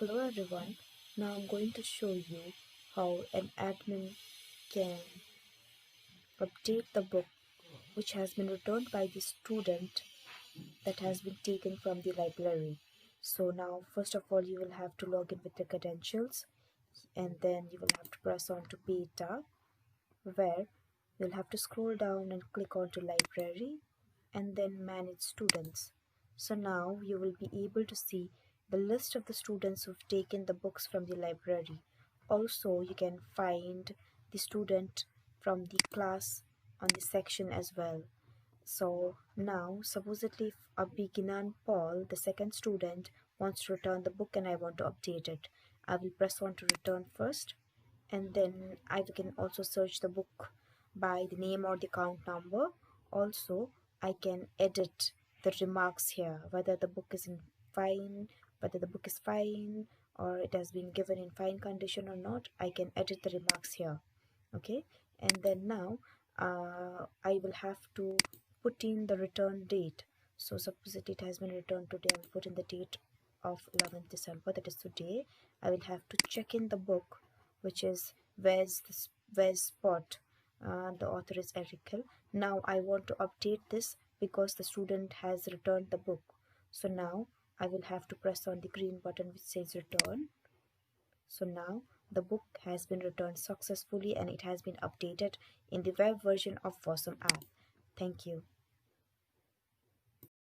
Hello everyone, now I'm going to show you how an admin can update the book which has been returned by the student that has been taken from the library. So now first of all you will have to log in with the credentials, and then you will have to press on to beta, where you'll have to scroll down and click on to library and then manage students. So now you will be able to see the list of the students who've taken the books from the library. Also, you can find the student from the class on the section as well. So now supposedly if Abhiginan Paul, the second student, wants to return the book and I want to update it, I will press on to return first, and then I can also search the book by the name or the count number. Also, I can edit the remarks here, whether the book is in fine, whether the book is fine or it has been given in fine condition or not. I can edit the remarks here. Okay, and then now I will have to put in the return date. So suppose it has been returned today, I will put in the date of 11th December, that is today. I will have to check in the book, which is where's Spot. The author is Erical. Now I want to update this because the student has returned the book. So now I will have to press on the green button which says return. So now the book has been returned successfully and it has been updated in the web version of Vawsum app. Thank you.